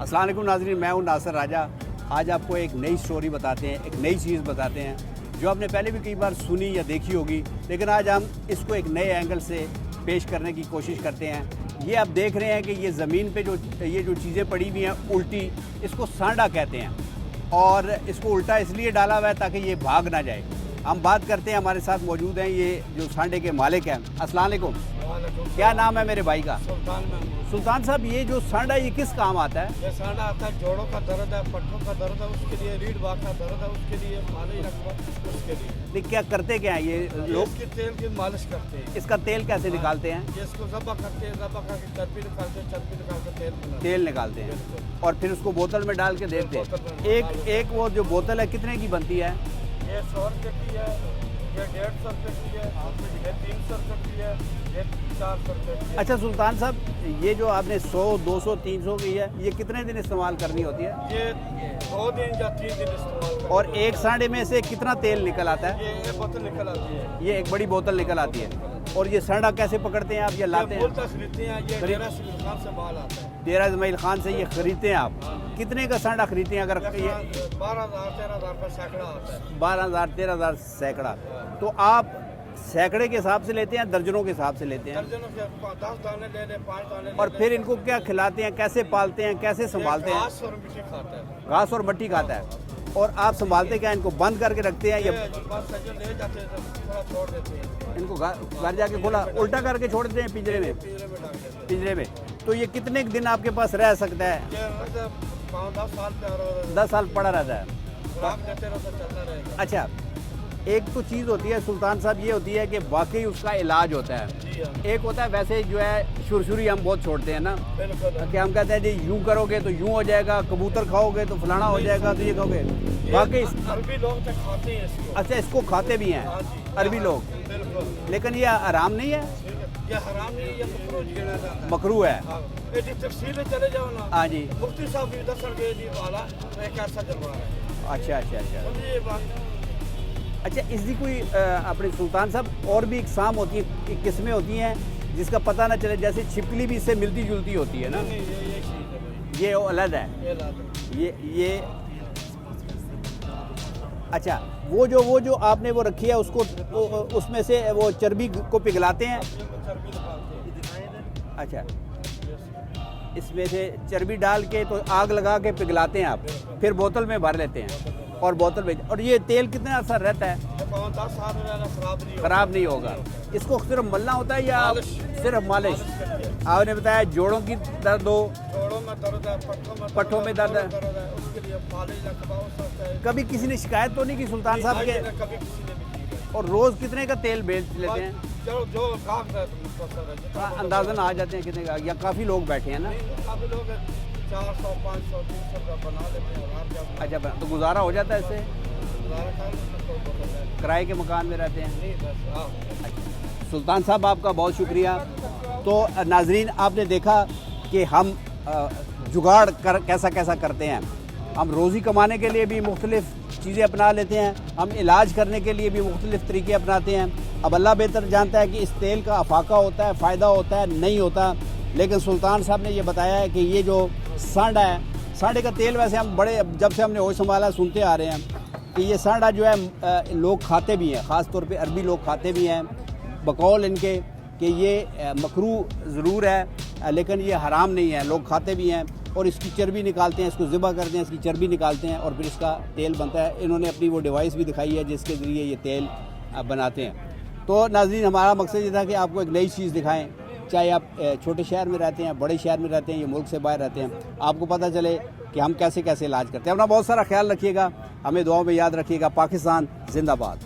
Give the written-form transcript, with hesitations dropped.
अस्सलाम वालेकुम नाज़रीन, मैं हूं नासिर राजा। आज आपको एक नई स्टोरी बताते हैं, एक नई चीज़ बताते हैं जो आपने पहले भी कई बार सुनी या देखी होगी, लेकिन आज हम इसको एक नए एंगल से पेश करने की कोशिश करते हैं। ये आप देख रहे हैं कि ये ज़मीन पे ये जो चीज़ें पड़ी हुई हैं उल्टी, इसको सांडा कहते हैं और इसको उल्टा इसलिए डाला हुआ है ताकि ये भाग ना जाए। हम बात करते हैं, हमारे साथ मौजूद हैं ये जो सांडे के मालिक हैं। अस्सलाम वालेकुम, क्या नाम है मेरे भाई का? सुल्तान साहब, ये जो सांडा ये किस काम आता है? ये सांडा आता है, जोड़ों का दर्द है, पट्टों का दर्द है उसके लिए, रीढ़ बाग का दर्द है उसके लिए, मालिश रखवा उसके लिए। नहीं, क्या करते क्या हैं ये लोग? इसके तेल की मालिश करते हैं। इसका तेल कैसे निकालते हैं? ये इसको ज़ब्बा करते हैं, ज़ब्बा करके चर्बी निकालते हैं, चर्बी निकाल के तेल बनाते हैं। तेल निकालते हैं और फिर उसको बोतल में डाल के देते हैं। एक वो जो बोतल है कितने की बनती है? ये 100 रुपये की है, ये 150 रुपये की है, ये 300 रुपये की है, ये 400 रुपये की है। अच्छा सुल्तान साहब, ये जो आपने 100, 200, 300 की है, ये कितने दिन इस्तेमाल करनी होती है? ये 2 दिन या 3 दिन इस्तेमाल करते हैं। और एक सांडे में से कितना तेल निकल आता है? ये बोतल निकल आती है, ये एक बड़ी बोतल निकल आती है। और ये सांडा कैसे पकड़ते हैं आप? ये लाते हैं? खरीदते हैं, ये डेरा इस्माइल खान से माल आता है। डेरा इस्माइल खान से ये खरीदते हैं आप? कितने का सांडा खरीदते हैं? अगर ये 12,000-13,000 का सैकड़ा आता है। 12,000-13,000 सैकड़ा, तो आप सैकड़े के हिसाब से लेते हैं, दर्जनों के हिसाब से लेते हैं? दर्जनों के 10 दाने ले ले, 5 दाने ले और ले। फिर इनको क्या खिलाते हैं, कैसे पालते हैं, कैसे संभालते हैं? घास और मिट्टी खाता है। घास और मट्टी खाता है। और आप संभालते क्या, इनको बंद करके रखते हैं या ये बस जो ले जाते हैं थोड़ा छोड़ देते हैं, इनको घर जाके खोला उल्टा करके छोड़ देते हैं पिंजरे में? पिंजरे में डाल देते हैं। पिंजरे में। तो ये कितने दिन आपके पास रह सकता है? ये 5-10 साल पे 10 साल पड़ा रहता है। खुराक देते रहो तो चलता रहेगा। अच्छा, एक तो चीज़ होती है सुल्तान साहब, ये होती है कि वाकई उसका इलाज होता है। जी हाँ, एक होता है वैसे जो है शुरशुरी हम बहुत छोड़ते हैं ना, बिल्कुल। कि हम कहते हैं जी यूँ करोगे तो यूँ हो जाएगा, कबूतर खाओगे तो फलाना हो जाएगा, तो ये कहोगे वाकई। अरबी लोग तो खाते हैं इसको। अच्छा, इसको खाते भी हैं हाँ जी, अरबी लोग, बिल्कुल। लेकिन ये आराम नहीं है, ये हराम नहीं, ये मकरूह गिना जाता है। मकरू है। हाँ, ये जो तफसील में चले जाओ ना, हाँ जी। मुफ्ती साहब भी दस के लिए वाला एक ऐसा जलवा है। अच्छा अच्छा अच्छा समझिए ये बात। अच्छा, इसकी कोई अपने सुल्तान साहब और भी इकसाम होती है, किस्में होती हैं जिसका पता ना चले, जैसे छिपकली भी इससे मिलती जुलती होती है ना? नहीं, ये चीज़ है भाई, ये अलग है। ये लाद। ये अच्छा, वो जो आपने वो रखी है उसको उसमें से वो चर्बी को पिघलाते हैं? चर्बी निकालते हैं। अच्छा, इसमें से चर्बी डाल के तो आग लगा के पिघलाते हैं आप, फिर बोतल में भर लेते हैं और बोतल में। और ये तेल कितना असर रहता है? 10 साल में रहना खराब नहीं होगा। इसको सिर्फ मलना होता है या मालिश। सिर्फ मालिश? आपने बताया जोड़ों की दर्द हो, जोड़ों में दर्द है, पट्टों में दर्द है, उसके लिए मालिश रखवाओ सकता है। कभी किसी ने शिकायत तो नहीं की सुल्तान साहब के? कभी किसी ने भी की है। और रोज़ कितने का तेल बेच लेते हैं? जो गाहक है मुख्तसर है, जितना हाँ, अंदाज़न आ जाते हैं कितने का, या काफ़ी लोग बैठे हैं ना? काफ़ी लोग 400, 500, 300 का बना लेते हैं। और जब अच्छा, तो गुजारा हो जाता है इससे? गुजारा खान तो किराए के मकान में रहते हैं? नहीं, बस हाँ। सुल्तान साहब, आपका बहुत शुक्रिया। तो नाजरीन, आपने देखा कि हम जुगाड़ कैसा कैसा करते हैं। हम रोज़ी कमाने के लिए भी मुख्तलिफ़ चीज़ें अपना लेते हैं, हम इलाज करने के लिए भी मुख्तलिफ़ तरीके अपनाते हैं। अब अल्लाह बेहतर जानता है कि इस तेल का अफाका होता है, फ़ायदा होता है, नहीं होता। लेकिन सुल्तान साहब ने ये बताया है कि ये जो सांडा है, सांडे का तेल वैसे हम बड़े जब से हमने होश संभाला सुनते आ रहे हैं कि ये सांडा जो है लोग खाते भी हैं, ख़ास तौर पे अरबी लोग खाते भी हैं, बकौल इनके कि ये मकरू ज़रूर है लेकिन ये हराम नहीं है, लोग खाते भी हैं। और इसकी चर्बी निकालते हैं, इसको ज़िबा करते हैं, इसकी चर्बी निकालते हैं और फिर इसका तेल बनता है। इन्होंने अपनी वो डिवाइस भी दिखाई है जिसके ज़रिए ये तेल बनाते हैं। तो नाज़रीन, हमारा मकसद ये था कि आपको एक नई चीज़ दिखाएं, चाहे आप छोटे शहर में रहते हैं, बड़े शहर में रहते हैं, या मुल्क से बाहर रहते हैं, आपको पता चले कि हम कैसे कैसे इलाज करते हैं। अपना बहुत सारा ख्याल रखिएगा, हमें दुआओं में याद रखिएगा। पाकिस्तान जिंदाबाद।